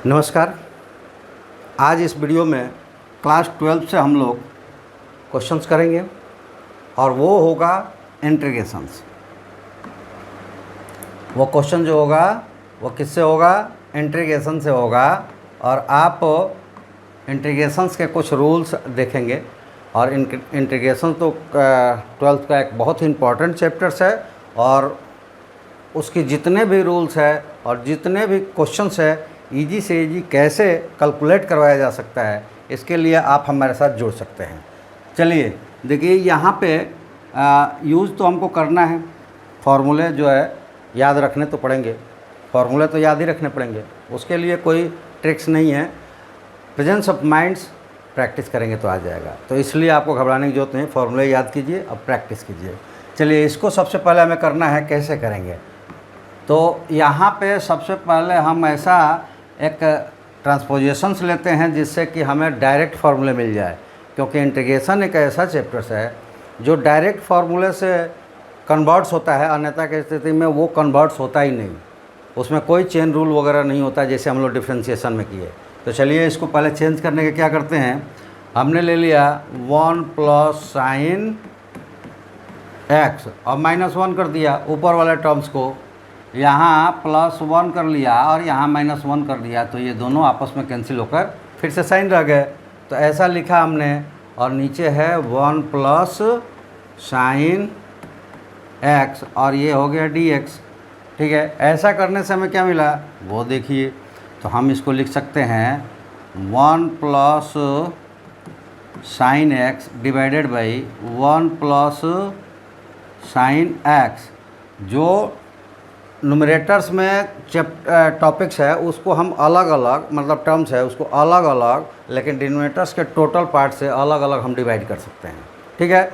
नमस्कार। आज इस वीडियो में क्लास 12 से हम लोग क्वेश्चंस करेंगे और वो होगा इंटीग्रेशंस। वो क्वेश्चन जो होगा वो किससे होगा? इंटीग्रेशन से होगा। और आप इंटीग्रेशंस के कुछ रूल्स देखेंगे। और इंटीग्रेशन तो 12th का एक बहुत ही इम्पॉर्टेंट चैप्टर्स है और उसकी जितने भी रूल्स है और जितने भी क्वेश्चंस है इजी से इजी कैसे कैलकुलेट करवाया जा सकता है, इसके लिए आप हमारे साथ जुड़ सकते हैं। चलिए देखिए, यहाँ पे यूज़ तो हमको करना है। फार्मूले जो है याद रखने तो पड़ेंगे, फार्मूले तो याद ही रखने पड़ेंगे, उसके लिए कोई ट्रिक्स नहीं है। प्रेजेंस ऑफ माइंड्स प्रैक्टिस करेंगे तो आ जाएगा, तो इसलिए आपको घबराने की जरूरत नहीं। फार्मूले याद कीजिए और प्रैक्टिस कीजिए। चलिए, इसको सबसे पहले हमें करना है, कैसे करेंगे? तो यहाँ पे सबसे पहले हम ऐसा एक ट्रांसपोजिशंस लेते हैं जिससे कि हमें डायरेक्ट फार्मूले मिल जाए, क्योंकि इंटीग्रेशन एक ऐसा चैप्टर्स है जो डायरेक्ट फार्मूले से कन्वर्ट्स होता है, अन्यथा की स्थिति में वो कन्वर्ट्स होता ही नहीं। उसमें कोई चेन रूल वगैरह नहीं होता जैसे हम लोग डिफ्रेंशिएशन में किए। तो चलिए, इसको पहले चेंज करने के क्या करते हैं, हमने ले लिया 1 प्लस साइन एक्स और -1 कर दिया ऊपर वाले टर्म्स को, यहाँ +1 कर लिया और यहाँ -1 कर दिया, तो ये दोनों आपस में कैंसिल होकर फिर से साइन रह गए। तो ऐसा लिखा हमने, और नीचे है 1 प्लस साइन एक्स और ये हो गया dx। ठीक है, ऐसा करने से हमें क्या मिला वो देखिए। तो हम इसको लिख सकते हैं 1 plus sine x divided by 1 plus sine x. जो नुमरेटर्स में टॉपिक्स है उसको हम अलग अलग, मतलब टर्म्स है उसको अलग अलग, लेकिन डिनोमिनेटर्स के टोटल पार्ट से अलग अलग हम डिवाइड कर सकते हैं। ठीक है,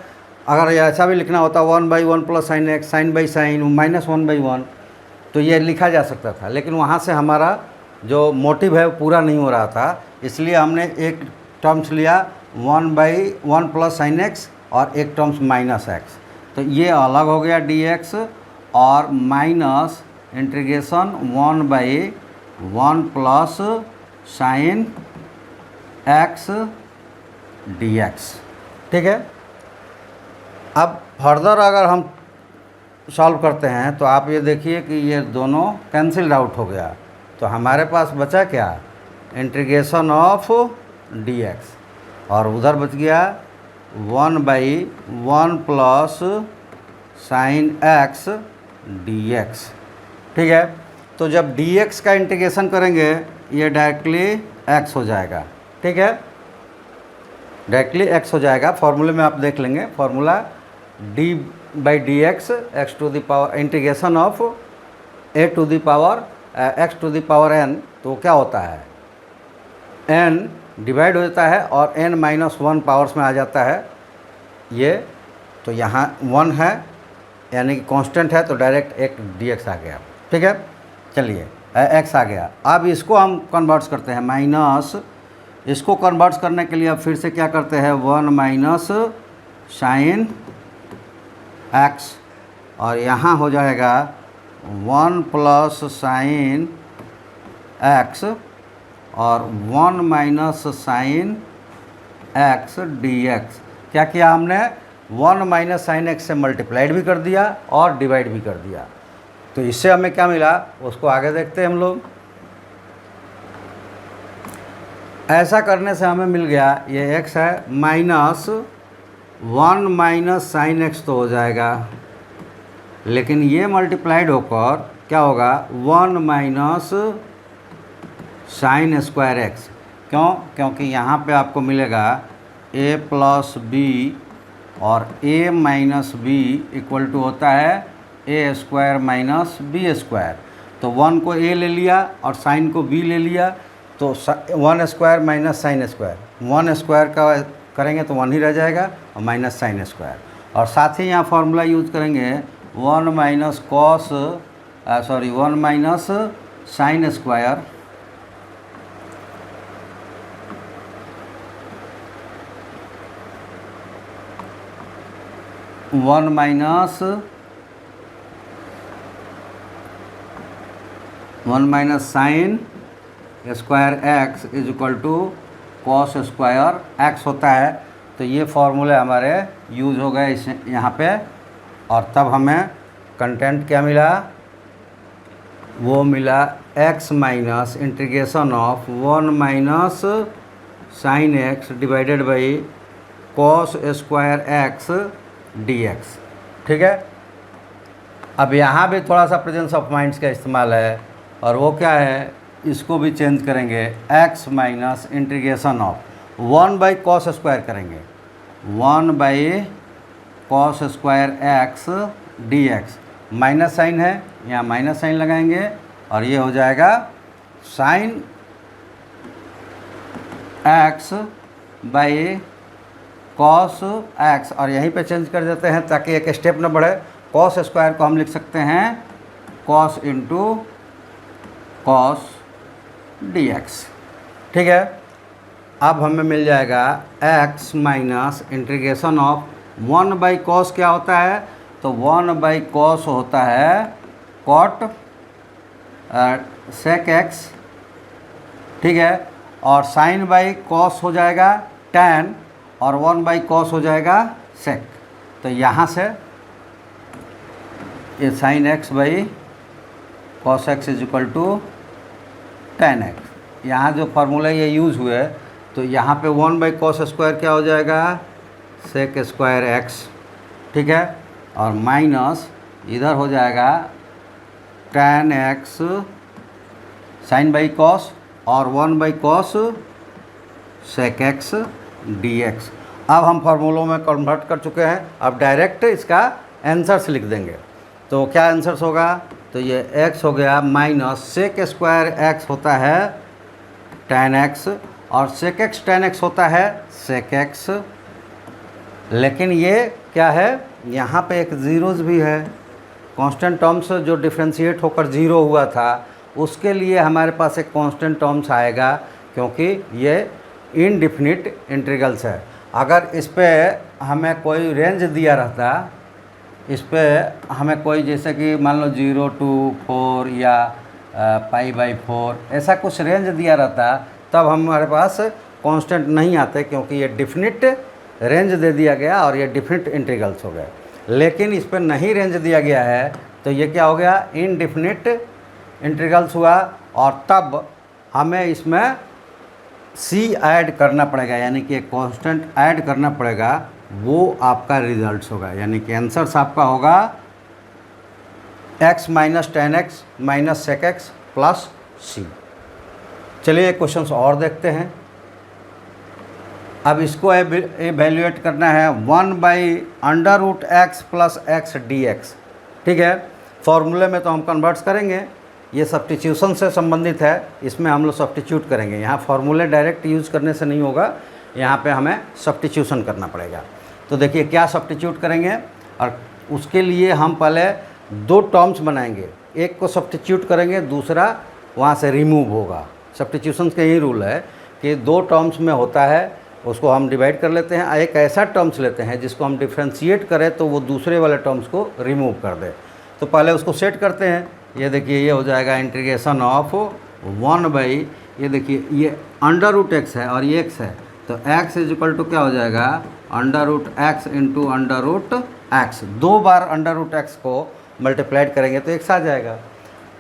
अगर ऐसा भी लिखना होता 1/1 plus sine x, sine by sine -1/1, तो ये लिखा जा सकता था, लेकिन वहाँ से हमारा जो मोटिव है वो पूरा नहीं हो रहा था, इसलिए हमने एक टर्म्स लिया 1/1 प्लस साइन एक्स और एक टर्म्स -x। तो ये अलग हो गया dx और minus integration 1/1 plus sine x dx। ठीक है, अब फर्दर अगर हम सॉल्व करते हैं तो आप ये देखिए कि ये दोनों कैंसिल आउट हो गया, तो हमारे पास बचा क्या, इंटीग्रेशन ऑफ dx, और उधर बच गया 1/1 प्लस साइन एक्स dx। ठीक है, तो जब dx का इंटीग्रेशन करेंगे ये डायरेक्टली x हो जाएगा। ठीक है, डायरेक्टली x हो जाएगा। फार्मूले में आप देख लेंगे, formula d/dx x to the power integration of a to the power x to the power n, तो क्या होता है n डिवाइड हो जाता है और n-1 पावर्स में आ जाता है ये। तो यहाँ 1 है यानी कि कांस्टेंट है, तो डायरेक्ट एक dx आ गया। ठीक है, चलिए x आ गया। अब इसको हम कन्वर्ट्स करते हैं माइनस, इसको कन्वर्ट्स करने के लिए अब फिर से क्या करते हैं 1 माइनस साइन x, और यहाँ हो जाएगा 1 प्लस साइन x और 1 माइनस साइन x dx। क्या किया हमने, 1 माइनस साइन एक्स से मल्टीप्लाइड भी कर दिया और डिवाइड भी कर दिया। तो इससे हमें क्या मिला उसको आगे देखते हैं हम लोग। ऐसा करने से हमें मिल गया, ये x है -1 माइनस साइन एक्स तो हो जाएगा, लेकिन ये मल्टीप्लाइड होकर क्या होगा 1 माइनस साइन स्क्वायर एक्स। क्यों? क्योंकि यहाँ पे आपको मिलेगा a प्लस बी और a minus B equal to होता है a square minus B square. तो 1 को a ले लिया और साइन को b ले लिया, तो 1 square minus sine square, 1 square का करेंगे तो 1 ही रह जाएगा और माइनस साइन स्क्वायर। और साथ ही यहाँ फार्मूला यूज़ करेंगे 1 minus cos 1 minus sine square 1 minus sine square x is equal to cos square x होता है। तो ये फॉर्मूले हमारे यूज़ हो गए इस यहाँ पे, और तब हमें कंटेंट क्या मिला, वो मिला x minus integration of 1 minus sine x divided by cos square x d x. ठीक है। अब यहाँ भी थोड़ा सा प्रेजेंस ऑफ माइंड्स का इस्तेमाल है, और वो क्या है, इसको भी चेंज करेंगे, x minus integration of 1 by cos square करेंगे, 1 by cos square x d x. Minus sine है, यहाँ माइनस साइन लगाएंगे, और ये हो जाएगा sine x by cos x, और यहीं पे चेंज कर देते हैं ताकि एक स्टेप न बढ़े। कॉस स्क्वायर को हम लिख सकते हैं cos into cos D x. ठीक है। अब हमें मिल जाएगा x minus integration of 1 by cos क्या होता है, तो 1 बाई कॉस होता है कॉट सेक एक्स। ठीक है। और साइन बाई कॉस हो जाएगा tan, और 1 बाई कॉस हो जाएगा सेक। तो यहाँ से ये sine x by cos x is equal to tan x. यहाँ जो फार्मूला ये यूज़ हुए, तो यहाँ पे 1 बाई कॉस स्क्वायर क्या हो जाएगा, सेक स्क्वायर एक्स। ठीक है। और माइनस इधर हो जाएगा tan x sine by cos, और 1 by cos sec x d x. अब हम फार्मूलों में कन्वर्ट कर चुके हैं, अब डायरेक्ट इसका आंसर्स लिख देंगे। तो क्या आंसर्स होगा, तो ये x हो गया माइनस सेक स्क्वायर एक्स होता है tan एक्स, और सेक एक्स tan एक्स होता है सेक एक्स। लेकिन ये क्या है, यहाँ पे एक ज़ीरोज़ भी है, कांस्टेंट टर्म्स जो डिफ्रेंशिएट होकर ज़ीरो हुआ था उसके लिए हमारे पास एक कांस्टेंट टर्म्स आएगा, क्योंकि ये इनडिफिनिट इंटीग्रल्स है। अगर इस पे हमें कोई रेंज दिया रहता, इस पे हमें कोई जैसे कि मान लो 0 to 4 या π/4 ऐसा कुछ रेंज दिया रहता, तब हमारे पास कांस्टेंट नहीं आते, क्योंकि ये डिफिनिट रेंज दे दिया गया और ये डिफिनिट इंटीग्रल्स हो गए। लेकिन इस पर नहीं रेंज दिया गया है, तो ये क्या हो गया, इनडिफिनिट इंटीग्रल्स हुआ, और तब हमें इसमें c ऐड करना पड़ेगा, यानी कि एक कांस्टेंट ऐड करना पड़ेगा, वो आपका रिजल्ट्स होगा। यानी कि आंसर्स आपका होगा x minus tan x minus sec x plus c। चलिए एक क्वेश्चन और देखते हैं। अब इसको एवेल्यूएट करना है 1 by under root x plus x d x. ठीक है। फॉर्मूले में तो हम कन्वर्ट्स करेंगे, ये सब्स्टिट्यूशन से संबंधित है, इसमें हम लोग सब्स्टिट्यूट करेंगे। यहाँ फॉर्मूले डायरेक्ट यूज़ करने से नहीं होगा, यहाँ पे हमें सब्स्टिट्यूशन करना पड़ेगा। तो देखिए क्या सब्स्टिट्यूट करेंगे, और उसके लिए हम पहले 2 टर्म्स बनाएंगे, एक को सब्स्टिट्यूट करेंगे, दूसरा वहाँ से रिमूव होगा। सब्स्टिट्यूशन का यही रूल है कि 2 टर्म्स में होता है, उसको हम डिवाइड कर लेते हैं, एक ऐसा टर्म्स लेते हैं जिसको हम डिफ्रेंशिएट करें तो वो दूसरे वाले टर्म्स को रिमूव कर दे। तो पहले उसको सेट करते हैं। ये देखिए ये हो जाएगा इंटीग्रेशन ऑफ 1 बाई, ये देखिए ये अंडर रूट एक्स है और ये एक्स है, तो x इज इक्वल टू क्या हो जाएगा, under root x into under root x. 2 बार अंडर रूट एक्स को मल्टीप्लाइड करेंगे तो x आ जाएगा।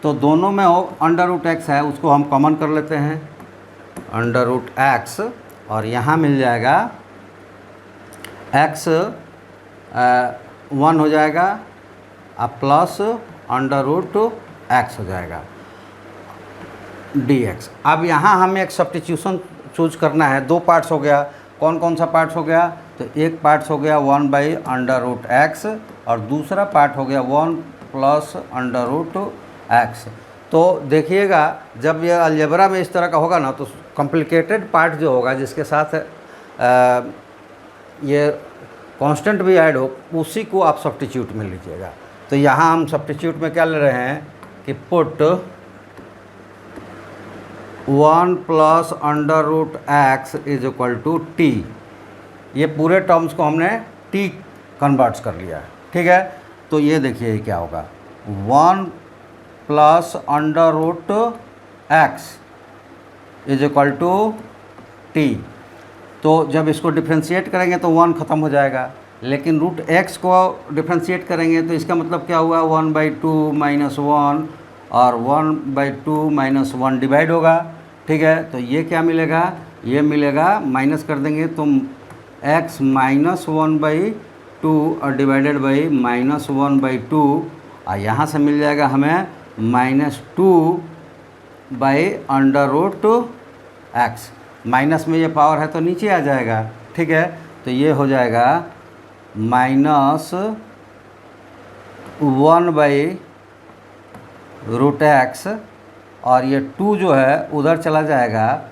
तो दोनों में अंडर रूट एक्स है, उसको हम कॉमन कर लेते हैं, अंडर रूट एक्स, और यहाँ मिल जाएगा x 1 हो जाएगा, अब प्लस अंडर रूट एक्स हो जाएगा dx। अब यहाँ हमें एक सब्स्टिट्यूशन चूज करना है। 2 पार्ट्स हो गया, कौन कौन सा पार्ट्स हो गया, तो एक पार्ट्स हो गया 1 बाई अंडर रूट एक्स, और दूसरा पार्ट हो गया 1 प्लस अंडर रूट एक्स। तो देखिएगा जब ये अलजेब्रा में इस तरह का होगा ना, तो कॉम्प्लिकेटेड पार्ट जो होगा जिसके साथ ये कांस्टेंट भी ऐड हो, उसी को आप सब्स्टिट्यूट में लीजिएगा। तो यहाँ हम सब्स्टिट्यूट में क्या ले रहे हैं कि put 1 plus under root x is equal to t. ये पूरे टर्म्स को हमने टी कन्वर्ट्स कर लिया है। ठीक है। तो ये देखिए क्या होगा, 1 plus under root x is equal to t. तो जब इसको डिफ्रेंशिएट करेंगे तो 1 ख़त्म हो जाएगा, लेकिन रूट एक्स को डिफ्रेंशिएट करेंगे तो इसका मतलब क्या हुआ, 1/2 माइनस 1 और 1/2 माइनस 1 डिवाइड होगा। ठीक है, तो ये क्या मिलेगा, ये मिलेगा, माइनस कर देंगे तो x माइनस 1/2 और डिवाइडेड बाई माइनस 1/2 और यहाँ से मिल जाएगा हमें -2/√x। माइनस में ये पावर है तो नीचे आ जाएगा। ठीक है, तो ये हो जाएगा -1/√x और ये 2 जो है उधर चला जाएगा,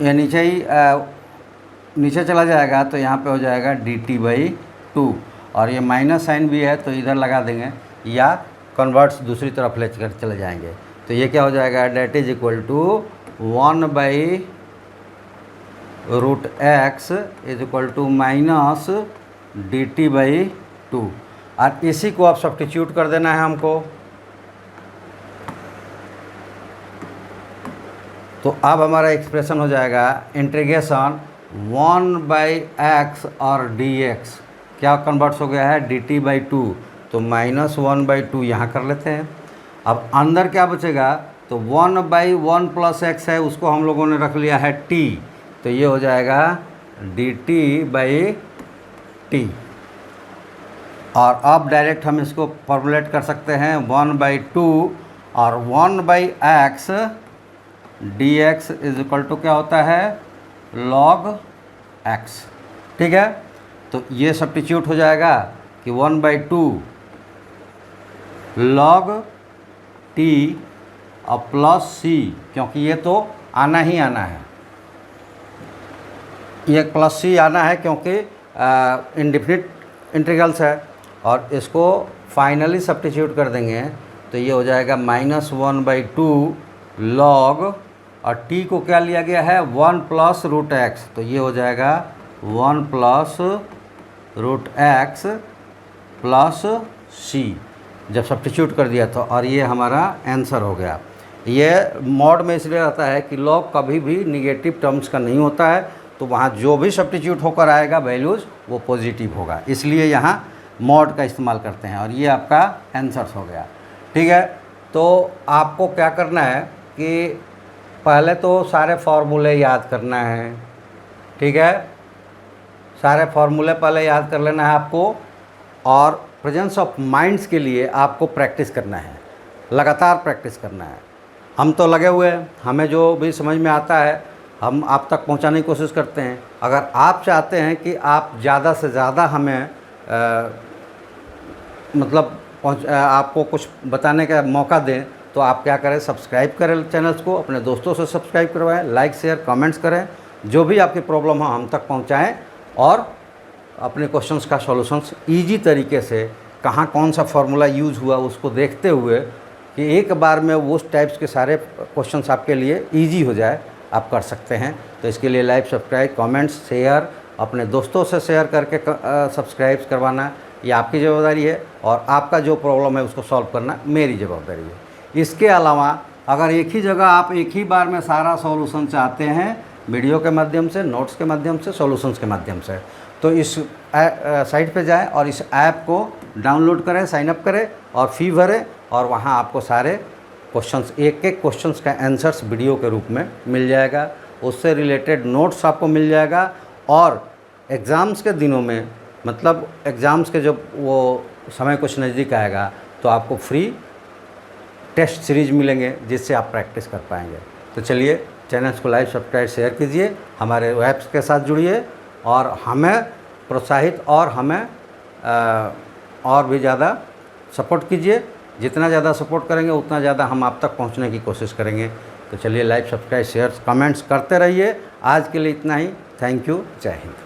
ये नीचे चला जाएगा तो यहाँ पे हो जाएगा dt/2 और ये माइनस साइन भी है तो इधर लगा देंगे या कन्वर्ट्स दूसरी तरफ ले कर चले जाएंगे। तो ये क्या हो जाएगा, that is equal to 1/√x is equal to minus dt/2 और इसी को आप सब्स्टिट्यूट कर देना है हमको। तो अब हमारा एक्सप्रेशन हो जाएगा इंटीग्रेशन 1/x और dx क्या कन्वर्ट्स हो गया है dt/2, तो -1/2 यहाँ कर लेते हैं। अब अंदर क्या बचेगा, तो 1/1 प्लस x है उसको हम लोगों ने रख लिया है t, तो ये हो जाएगा dt/t। और अब डायरेक्ट हम इसको फॉर्मुलेट कर सकते हैं 1/2 और 1/x dx is equal to क्या होता है log x। ठीक है, तो ये सब्स्टिट्यूट हो जाएगा कि 1/2 log t और प्लस c, क्योंकि ये तो आना ही आना है, ये प्लस c आना है क्योंकि इंडिफिनिट इंटीग्रल्स है। और इसको फाइनली सब्स्टिट्यूट कर देंगे तो ये हो जाएगा -1/2 log और t को क्या लिया गया है 1 + √x, तो ये हो जाएगा 1 + √x प्लस c जब सब्स्टिट्यूट कर दिया तो, और ये हमारा आंसर हो गया। ये मॉड में इसलिए रहता है कि log कभी भी निगेटिव टर्म्स का नहीं होता है, तो वहाँ जो भी सब्स्टिट्यूट होकर आएगा वैल्यूज़ वो पॉजिटिव होगा, इसलिए यहाँ मॉड का इस्तेमाल करते हैं। और ये आपका आंसर हो गया। ठीक है, तो आपको क्या करना है कि पहले तो सारे फार्मूले याद करना है। ठीक है, सारे फार्मूले पहले याद कर लेना है आपको, और प्रेजेंस ऑफ माइंड्स के लिए आपको प्रैक्टिस करना है, लगातार प्रैक्टिस करना है। हम तो लगे हुए हैं, हमें जो भी समझ में आता है हम आप तक पहुंचाने की कोशिश करते हैं। अगर आप चाहते हैं कि आप ज़्यादा से ज़्यादा हमें आपको कुछ बताने का मौका दें, तो आप क्या करें, सब्सक्राइब करें चैनल्स को, अपने दोस्तों से सब्सक्राइब करवाएं, लाइक शेयर कमेंट्स करें, जो भी आपकी प्रॉब्लम हो हम तक पहुंचाएं, और अपने क्वेश्चंस का सॉल्यूशंस इजी तरीके से कहाँ कौन सा फार्मूला यूज़ हुआ उसको देखते हुए कि एक बार में उस टाइप्स के सारे क्वेश्चंस आपके लिए इजी हो जाए, आप कर सकते हैं। तो इसके लिए लाइक सब्सक्राइब कमेंट्स शेयर अपने दोस्तों से शेयर करके सब्सक्राइब करवाना ये आपकी ज़िम्मेदारी है, और आपका जो प्रॉब्लम है उसको सॉल्व करना मेरी ज़िम्मेदारी है। इसके अलावा अगर एक ही जगह आप एक ही बार में सारा सॉल्यूशन चाहते हैं, वीडियो के माध्यम से, नोट्स के माध्यम से, सॉल्यूशंस के माध्यम से, तो इस साइट पे जाएं और इस ऐप को डाउनलोड करें, साइन अप करें और फ़ी भरें, और वहाँ आपको सारे क्वेश्चंस, एक एक क्वेश्चंस का आंसर्स वीडियो के रूप में मिल जाएगा, उससे रिलेटेड नोट्स आपको मिल जाएगा। और एग्ज़ाम्स के दिनों में, मतलब एग्ज़ाम्स के जब वो समय कुछ नज़दीक आएगा, तो आपको फ्री टेस्ट सीरीज मिलेंगे जिससे आप प्रैक्टिस कर पाएंगे। तो चलिए, चैनल्स को लाइक सब्सक्राइब शेयर कीजिए, हमारे ऐप्स के साथ जुड़िए और हमें प्रोत्साहित और हमें और भी ज़्यादा सपोर्ट कीजिए। जितना ज़्यादा सपोर्ट करेंगे उतना ज़्यादा हम आप तक पहुंचने की कोशिश करेंगे। तो चलिए, लाइक सब्सक्राइब शेयर कमेंट्स करते रहिए। आज के लिए इतना ही। Thank you. जय हिंद।